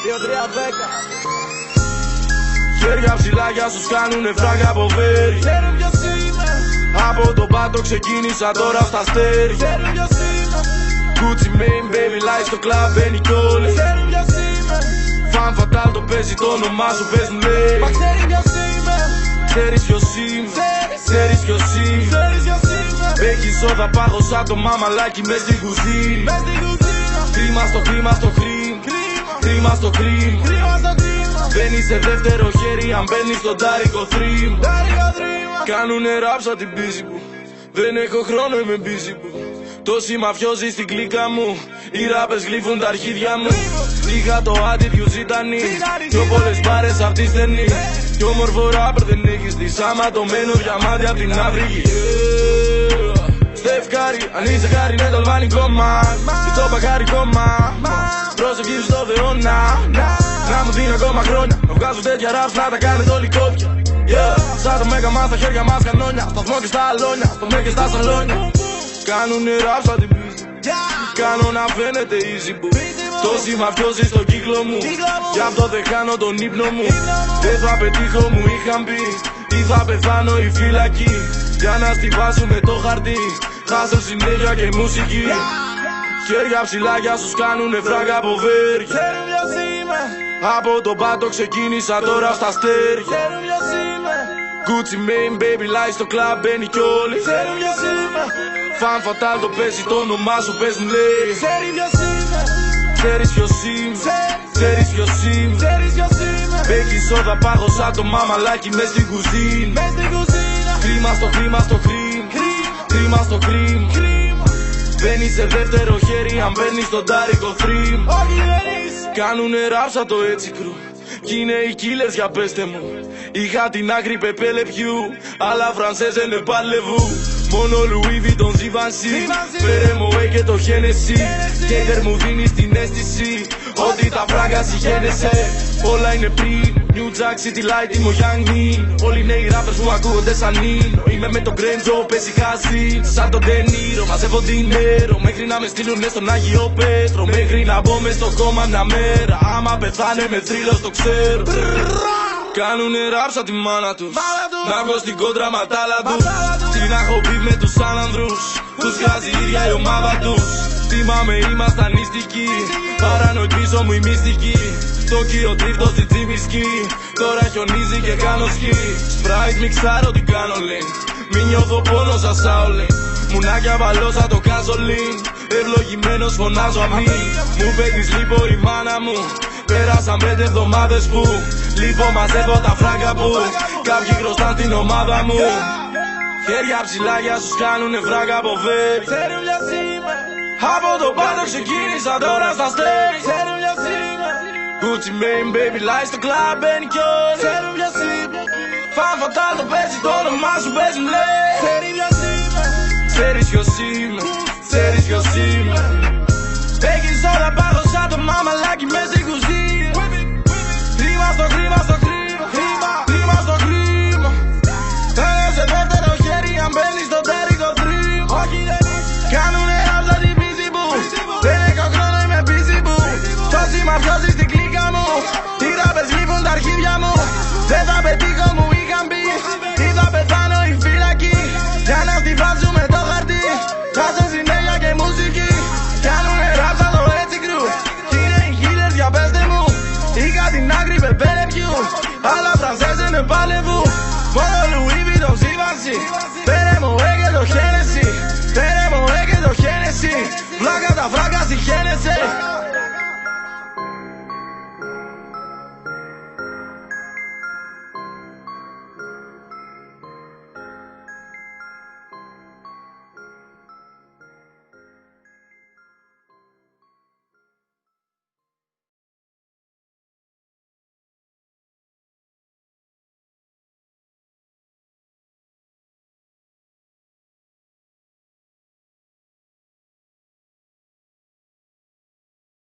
2-3-10. Χέρια ψηλά για όσους κάνουνε φράγκα από βέρι. Ξέρουν ποιος είμαι. Από το πάτο ξεκίνησα τώρα στα αστέρι. Ξέρουν ποιος είμαι. Gucci Mane, baby, light στο κλαμπ μπαίνει κι όλοι. Ξέρουν ποιος είμαι. Fan fatal το παίζει το όνομά σου, πες μου λέει. Μα ξέρει ποιος είμαι. Ξέρεις ποιος είμαι. Ξέρεις ποιος είμαι. Ξέρεις ποιος είμαι. Έχεις όδα πάγω σαν το μαμαλάκι μες στην κουζίνη. Μες στην κουζίνα. Κρίμα στο κρίμα στο χρήμα. Κρίμα στο κρίμα. Κρίμα στο κρίμα. Μπαίνεις σε δεύτερο χέρι αν μπαίνεις στον τάρικο θρήμα. Τάρικο θρήμα. Κάνουνε ράψα την πίση μου. Δεν έχω χρόνο, είμαι busy που. Τόσοι μαφιόζοι στην κλίκα μου. Οι ράπες γλύφουν τα αρχίδια μου. Είχα το attitude ζητανή. Πιο πολλές μπάρες απ' τη στενή. Κι όμορφο ράπερ δεν έχεις δει. Σαματωμένο διαμάντι απ' την Αφρική. Στεφκάρι, αν είσαι χάρη είναι το αλβανικό μας. Ή το παχάρι κόμμα. Προσευχή στο Θεό να μου δίνει ακόμα χρόνια. Να βγάζω τέτοια raps να τα κάνετε όλοι κόπια. Σαν το Μέγα μας στα χέρια μας κανόνια. Σταθμό και στα αλόνια, στο Μέγα και στα σαλόνια. Κάνουνε raps σαν την πίστη. Κάνω να φαίνεται easy boo. Τόσοι μαφιόζοι στο κύκλο μου. Γι' αυτό δεν κάνω τον ύπνο μου. Δεν θα πετύχω μου είχαν πει. Ή θα πεθάνω η φυλακή. Για να στιβάσουμε το χαρτί. Χάσω συνέχεια και μουσική. Χέρια ψηλά για όσους κάνουνε φράγκα από βέρι. Ξέρουν ποιος είμαι. Από το πάτο ξεκίνησα τώρα στα αστέρι. Ξέρουν ποιος είμαι. Gucci Mane, baby, light στο κλαμπ μπαίνει κι όλοι. Ξέρουν ποιος είμαι. Fan fatal το παίζει το όνομά σου, πες μου λέει. Ξέρει ποιος είμαι. Ξέρεις ποιος είμαι. Ξέρεις ποιος είμαι. Ξέρεις ποιος είμαι. Έχεις όδα πάγω σαν το μαμαλάκι μες στην κουζίνη. Μες στην κουζίνα. Κρίμα στο κρίμα στο χρήμα. Κρίμα στο κρίμα. Μπαίνεις σε δεύτερο χέρι αν μπαίνεις στον τάρικο θρήμα. Όχι δεν είσαι. Κάνουνε ράψα το έτσι κρου. Κι είναι οι killers για πέστε μου. Είχα την άκρη πεπέλε πιού. Αλλά φρανσέζε είναι παλεβού. Μόνο Louis Vuitton Givenchy. Φέρε μου και το Hennessy. Κέιτερ μου δίνεις την αίσθηση ότι τα φράγκα συγχαίνεσαι. Όλα είναι πριν. New Jack City Light, είμαι ο Young Min. Όλοι είναι οι rappers που ακούγονται σαν Nino. Είμαι με τον Grandjo, πέσει χάσι. Σαν τον Deniro, μαζεύω dinero. Μέχρι να με στείλουνε στον Άγιο Πέτρο. Μέχρι να μπω μες στο κόμμα μια μέρα. Άμα πεθάνε με θρύλος το ξέρω. Κάνουνε ράψα τη μάνα τους. Να βγω στην κόντρα ματάλα τους. Τι να έχω πει με τους άνανδρους. Τους βγάζει η ίδια η ομάδα τους. Θυμάμαι ήμασταν νηστικοί. Παράνοοι πίσω μου η μυστική. Τόκιο τρίφτο στη τσιμισκή. Τώρα χιονίζει και κάνω σκι. Sprite μιξάρω τι κάνω λέει. Μη νιώθω πόνο σαν Σάολιν. Μουνάκια βαλώσα το καζολίν. Ευλογημένος φωνάζω αμήν. Μου παίρνεις λίγο η μάνα μου. Πέρασαν 5 εβδομάδες που λίγο μαζεύω τα φράγκα που κάποιοι χρωστάν την ομάδα μου. Χέρια ψηλά για όσους κάνουνε φράγκα από βέρι. Ξέρουν ποιος είμαι. Από το πάτο ξεκίνησα τώρα στα αστέρι. Ξέρουν ποιος είμαι. Gucci Mane, baby, light στο κλαμπ μπαίνει κι όλοι. Ξέρουν ποιος είμαι. Fan fatal το παίζει το όνομά σου, πες μου λέει. Ξέρει ποιος είμαι. Ξέρεις ποιος είμαι. Ξέρεις ποιος είμαι. Έχεις όλα πάνω σαν το μαμαλάκι μες στην κουζίνα. Κρίμα στο κρίμα στο κρίμα. Κρίμα στο κρίμα. Σε δεύτερο χέρι αν μπαίνεις στον τέρικο θρήμα. Όχι δεν είσαι. Κάνουνε ράψα την πίση μου. Δεν έχω χρόνο, είμαι busy που. Τόσοι μαφιόζοι στην κλίκα μου. Οι ράπες γλύφουν τα αρχίδια μου. Δεν θα πετύχω